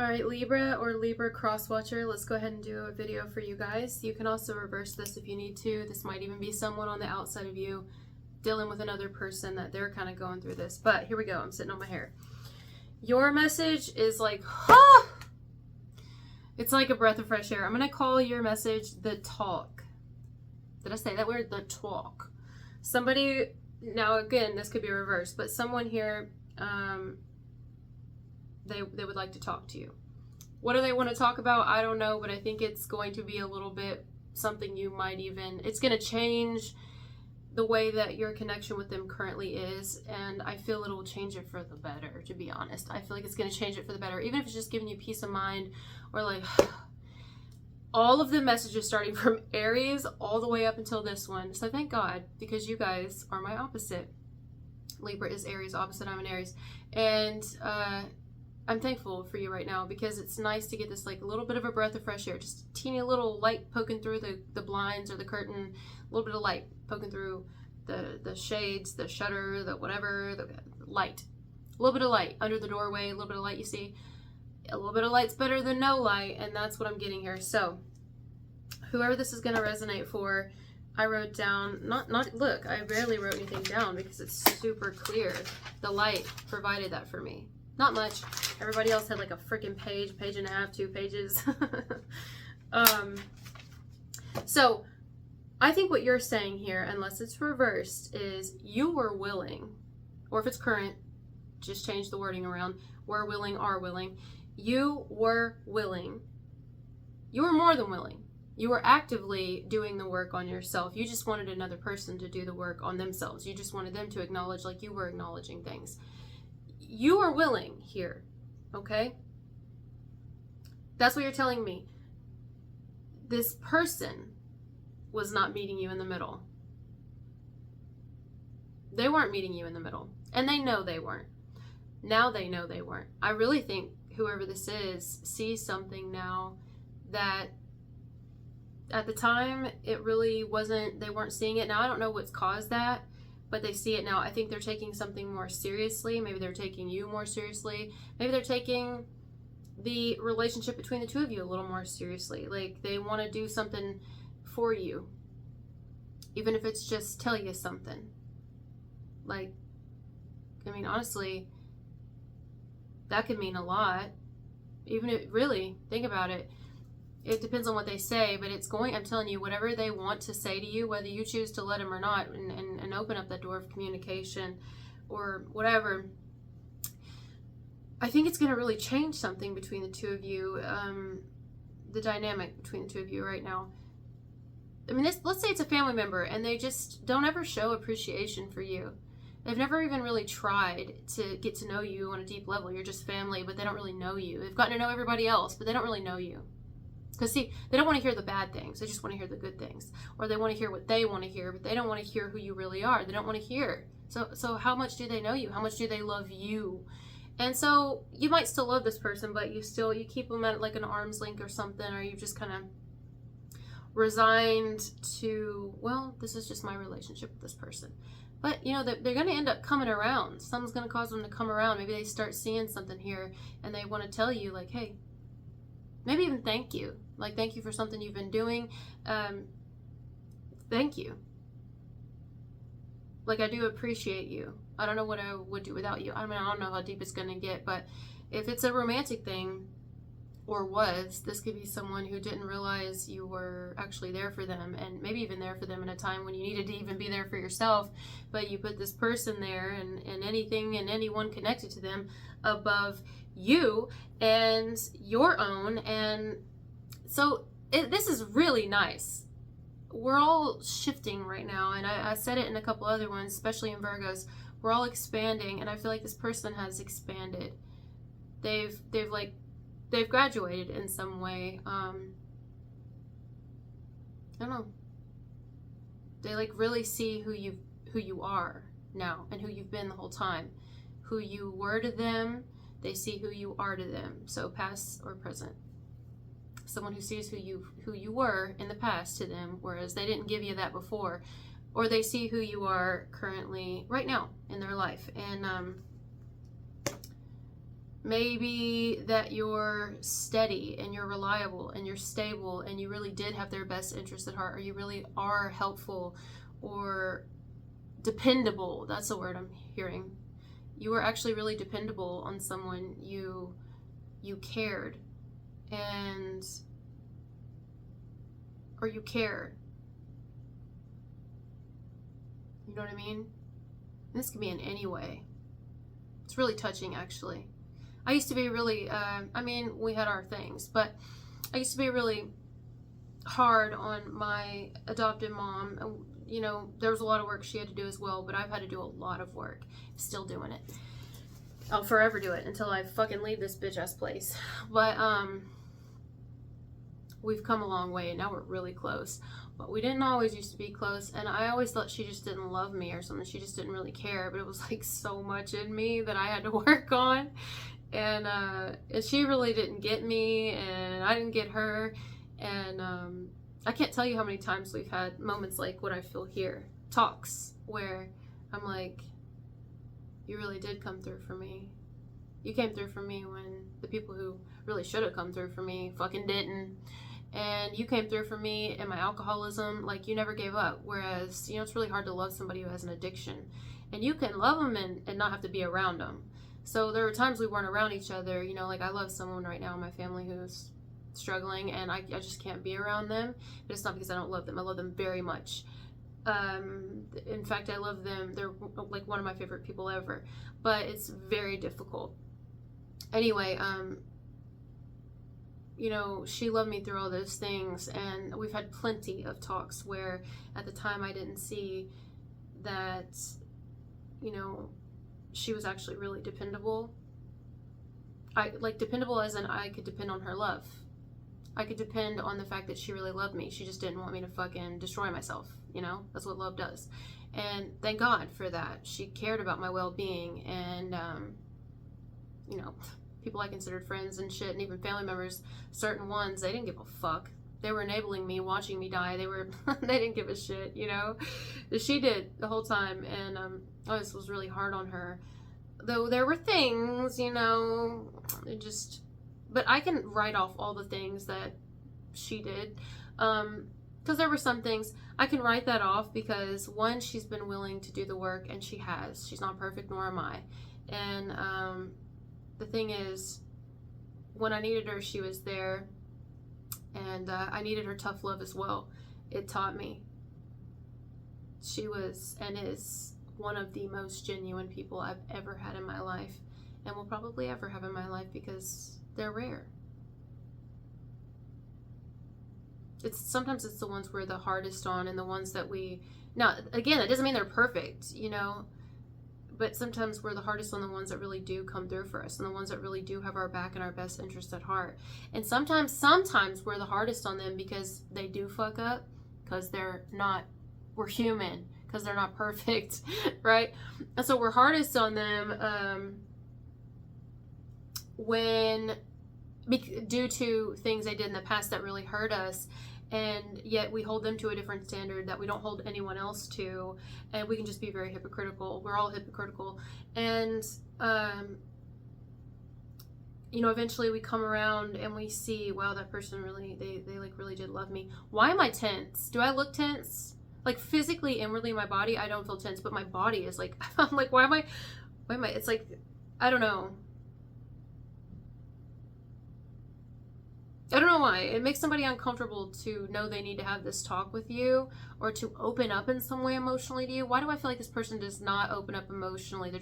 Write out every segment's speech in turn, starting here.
All right, Libra or Libra cross watcher, let's go ahead and do a video for you guys. You can also reverse this if you need to. This might even be someone on the outside of you dealing with another person that they're kind of going through this. But here we go. I'm sitting on my hair. Your message is like, ah! It's like a breath of fresh air. I'm going to call your message the talk. Did I say that word? The talk. Somebody, now again, this could be reversed, but someone here, they would like to talk to you. What do they want to talk about? I don't know, but I think it's going to be a little bit something you might even, it's going to change the way that your connection with them currently is, and I feel it'll change it for the better, to be honest. I feel like it's going to change it for the better, even if it's just giving you peace of mind, or like all of the messages starting from Aries all the way up until this one. So thank God, because you guys are my opposite. Libra is Aries, opposite, I'm an Aries. And I'm thankful for you right now, because it's nice to get this like a little bit of a breath of fresh air, just a teeny little light poking through the blinds or the curtain, a little bit of light poking through the shades, the shutter, the whatever, the light. A little bit of light under the doorway, a little bit of light you see. A little bit of light's better than no light, and that's what I'm getting here. So whoever this is going to resonate for, I wrote down, look, I barely wrote anything down because it's super clear. The light provided that for me. Not much. Everybody else had like a freaking page and a half, 2 pages. So I think what you're saying here, unless it's reversed, is you were willing, or if it's current, just change the wording around. Were willing, are willing. You were willing. You were more than willing. You were actively doing the work on yourself. You just wanted another person to do the work on themselves. You just wanted them to acknowledge like you were acknowledging things. You are willing here, okay? That's what you're telling me. This person was not meeting you in the middle. They weren't meeting you in the middle. And they know they weren't. Now they know they weren't. I really think whoever this is sees something now that at the time it really wasn't, they weren't seeing it. Now I don't know what's caused that, but they see it now. I think they're taking something more seriously. Maybe they're taking you more seriously. Maybe they're taking the relationship between the two of you a little more seriously. Like they want to do something for you, even if it's just tell you something. Like, I mean, honestly, that could mean a lot. Even if, really, think about it. It depends on what they say, but it's going, I'm telling you, whatever they want to say to you, whether you choose to let them or not, and open up that door of communication or whatever, I think it's going to really change something between the two of you, the dynamic between the two of you right now. I mean, let's say it's a family member and they just don't ever show appreciation for you. They've never even really tried to get to know you on a deep level. You're just family, but they don't really know you. They've gotten to know everybody else, but they don't really know you. Because see, they don't want to hear the bad things. They just want to hear the good things. Or they want to hear what they want to hear, but they don't want to hear who you really are. They don't want to hear. So how much do they know you? How much do they love you? And so you might still love this person, but you keep them at like an arm's length or something, or you just kind of resigned to, well, this is just my relationship with this person. But, you know, they're going to end up coming around. Something's going to cause them to come around. Maybe they start seeing something here and they want to tell you, like, hey, maybe even thank you. Like, thank you for something you've been doing. Thank you. Like, I do appreciate you. I don't know what I would do without you. I mean, I don't know how deep it's going to get, but if it's a romantic thing, or this could be someone who didn't realize you were actually there for them, and maybe even there for them in a time when you needed to even be there for yourself, but you put this person there and anything and anyone connected to them above you and your own. And so this is really nice. We're all shifting right now, and I said it in a couple other ones, especially in Virgos. We're all expanding, and I feel like this person has expanded. They've graduated in some way. I don't know. They like really see who you are now and who you've been the whole time. Who you were to them, they see who you are to them. So past or present. Someone who sees who you were in the past to them, whereas they didn't give you that before. Or they see who you are currently right now in their life. And Maybe that you're steady and you're reliable and you're stable and you really did have their best interest at heart, or you really are helpful or dependable. That's the word I'm hearing. You were actually really dependable on someone. You cared, and or you care. You know what I mean? And this can be in any way. It's really touching, actually. I used to be really, we had our things, but I used to be really hard on my adopted mom. You know, there was a lot of work she had to do as well, but I've had to do a lot of work. Still doing it. I'll forever do it until I fucking leave this bitch ass place. But, we've come a long way, and now we're really close. But we didn't always used to be close, and I always thought she just didn't love me or something. She just didn't really care, but it was like so much in me that I had to work on. And she really didn't get me, and I didn't get her. And I can't tell you how many times we've had moments like what I feel here. Talks where I'm like, you really did come through for me. You came through for me when the people who really should have come through for me fucking didn't. And you came through for me in my alcoholism. Like, you never gave up. Whereas, you know, it's really hard to love somebody who has an addiction. And you can love them and not have to be around them. So there were times we weren't around each other. You know, like I love someone right now in my family who's struggling, and I just can't be around them. But it's not because I don't love them. I love them very much. In fact, I love them. They're like one of my favorite people ever. But it's very difficult. Anyway, you know, she loved me through all those things, and we've had plenty of talks where at the time I didn't see that, you know, she was actually really dependable. Dependable as in I could depend on her love. I could depend on the fact that she really loved me. She just didn't want me to fucking destroy myself, you know? That's what love does. And thank God for that. She cared about my well-being, and, you know, people I considered friends and shit, and even family members, certain ones, they didn't give a fuck. They were enabling me, watching me die. They didn't give a shit, you know? She did the whole time, and I was really hard on her. Though there were things, you know, but I can write off all the things that she did. Because there were some things, I can write that off because, one, she's been willing to do the work, and she has. She's not perfect, nor am I. And the thing is, when I needed her, she was there. And I needed her tough love as well. It taught me. She was and is one of the most genuine people I've ever had in my life, and will probably ever have in my life, because they're rare. Sometimes it's the ones we're the hardest on, and the ones that now again, that doesn't mean they're perfect, you know, but sometimes we're the hardest on the ones that really do come through for us, and the ones that really do have our back and our best interest at heart. And sometimes we're the hardest on them because they do fuck up, because we're human, because they're not perfect, right? And so we're hardest on them due to things they did in the past that really hurt us. And yet we hold them to a different standard that we don't hold anyone else to, and we can just be very hypocritical. We're all hypocritical. And you know, eventually we come around and we see, wow, that person really, they like really did love me. Why am I tense? Do I look tense? Like, physically, inwardly in my body, I don't feel tense, but my body is like, I'm like, why am I, it's like, I don't know. I don't know why. It makes somebody uncomfortable to know they need to have this talk with you, or to open up in some way emotionally to you. Why do I feel like this person does not open up emotionally? They're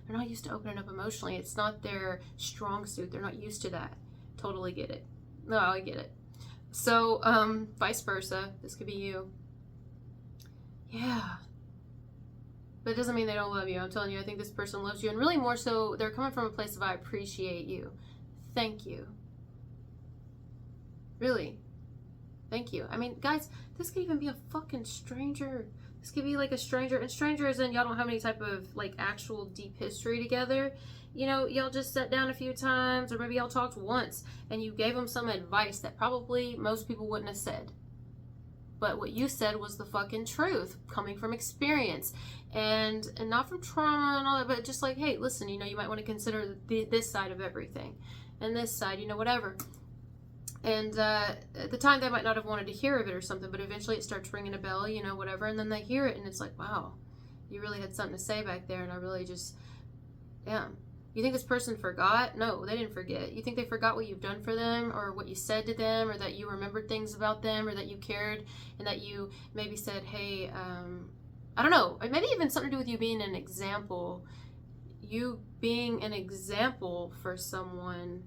not used to opening up emotionally. It's not their strong suit. They're not used to that. Totally get it. No, I get it. So, vice versa. This could be you. Yeah. But it doesn't mean they don't love you. I'm telling you, I think this person loves you. And really, more so, they're coming from a place of, I appreciate you. Thank you. Really. Thank you. I mean, guys, this could even be a fucking stranger. This could be like a stranger. And stranger as in y'all don't have any type of like actual deep history together. You know, y'all just sat down a few times, or maybe y'all talked once, and you gave them some advice that probably most people wouldn't have said. but what you said was the fucking truth, coming from experience, and not from trauma and all that, but just like, hey, listen, you know, you might want to consider this side of everything, and this side, you know, whatever. And at the time, they might not have wanted to hear of it or something, but eventually it starts ringing a bell, you know, whatever, and then they hear it, and it's like, wow, you really had something to say back there, and I really just, yeah. You think this person forgot? No, they didn't forget. You think they forgot what you've done for them, or what you said to them, or that you remembered things about them, or that you cared, and that you maybe said, hey, I don't know, maybe even something to do with you being an example, you being an example for someone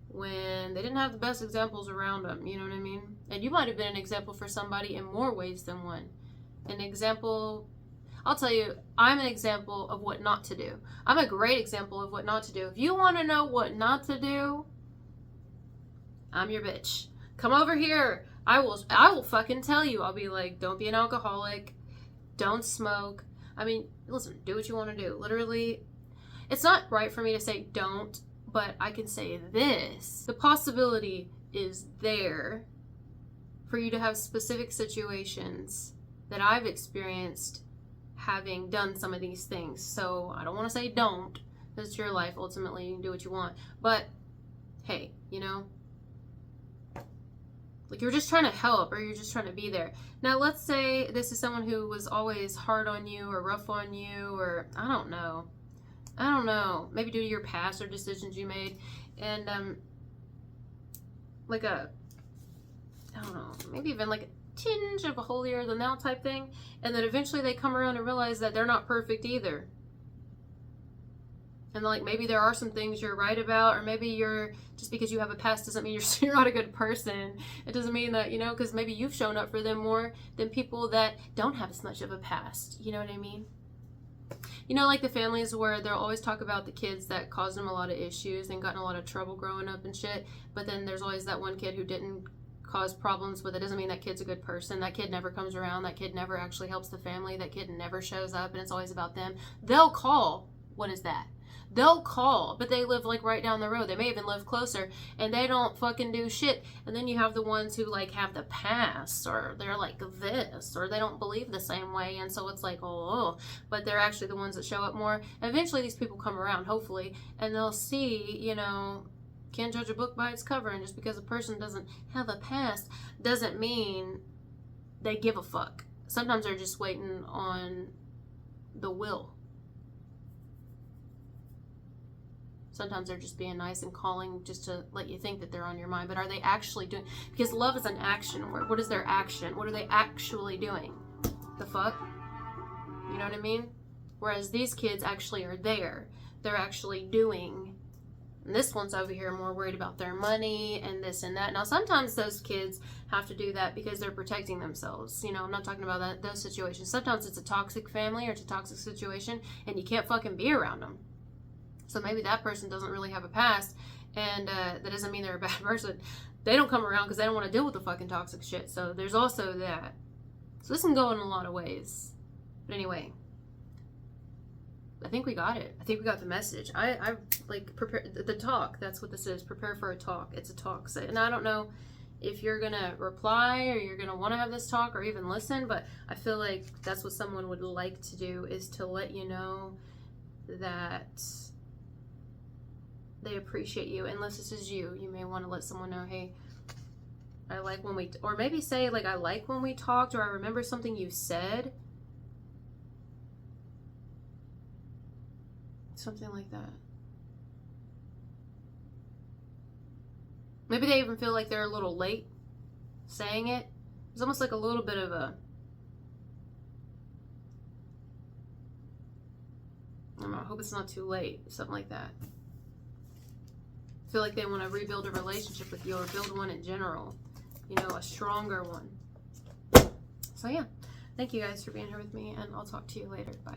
when they didn't have the best examples around them, you know what I mean? And you might have been an example for somebody in more ways than one. An example, I'll tell you, I'm an example of what not to do. I'm a great example of what not to do. If you want to know what not to do, I'm your bitch. Come over here. I will fucking tell you. I'll be like, don't be an alcoholic. Don't smoke. I mean, listen, do what you want to do. Literally, it's not right for me to say don't, but I can say this. The possibility is there for you to have specific situations that I've experienced having done some of these things. So I don't want to say don't, because it's your life. Ultimately, you can do what you want. But hey, you know, like, you're just trying to help, or you're just trying to be there. Now, let's say this is someone who was always hard on you or rough on you, or I don't know, maybe due to your past or decisions you made, and like a, I don't know, maybe even like a tinge of a holier than thou type thing, and then eventually they come around and realize that they're not perfect either. And like, maybe there are some things you're right about, or maybe you're, just because you have a past doesn't mean you're not a good person. It doesn't mean that, you know, because maybe you've shown up for them more than people that don't have as much of a past. You know what I mean? You know, like the families where they'll always talk about the kids that caused them a lot of issues and got in a lot of trouble growing up and shit, but then there's always that one kid who didn't cause problems, but that doesn't mean that kid's a good person. That kid never comes around. That kid never actually helps the family. That kid never shows up, and it's always about them. They'll call. What is that? They'll call, but they live like right down the road. They may even live closer, and they don't fucking do shit. And then you have the ones who like have the past, or they're like this, or they don't believe the same way, and so it's like, oh, but they're actually the ones that show up more. Eventually these people come around, hopefully, and they'll see, you know, can't judge a book by its cover. And just because a person doesn't have a past doesn't mean they give a fuck. Sometimes they're just waiting on the will. Sometimes they're just being nice and calling just to let you think that they're on your mind. But are they actually doing? Because love is an action word. What is their action? What are they actually doing? The fuck? You know what I mean? Whereas these kids actually are there. They're actually doing. And this one's over here more worried about their money and this and that. Now, sometimes those kids have to do that because they're protecting themselves. You know, I'm not talking about those situations. Sometimes it's a toxic family or it's a toxic situation, and you can't fucking be around them. So maybe that person doesn't really have a past, and that doesn't mean they're a bad person. They don't come around because they don't want to deal with the fucking toxic shit. So there's also that. So this can go in a lot of ways. But anyway, I think we got it. I think we got the message. I like prepare the talk. That's what this is. Prepare for a talk. It's a talk. So, and I don't know if you're gonna reply or you're gonna want to have this talk or even listen, but I feel like that's what someone would like to do, is to let you know that they appreciate you. Unless this is you, you may want to let someone know, hey, I like when we, or maybe say like, I like when we talked, or I remember something you said. Something like that. Maybe they even feel like they're a little late saying it. It's almost like a little bit of a, I don't know, I hope it's not too late. Something like that. Feel like they want to rebuild a relationship with you, or build one in general, you know, a stronger one. So yeah, thank you guys for being here with me, and I'll talk to you later. Bye.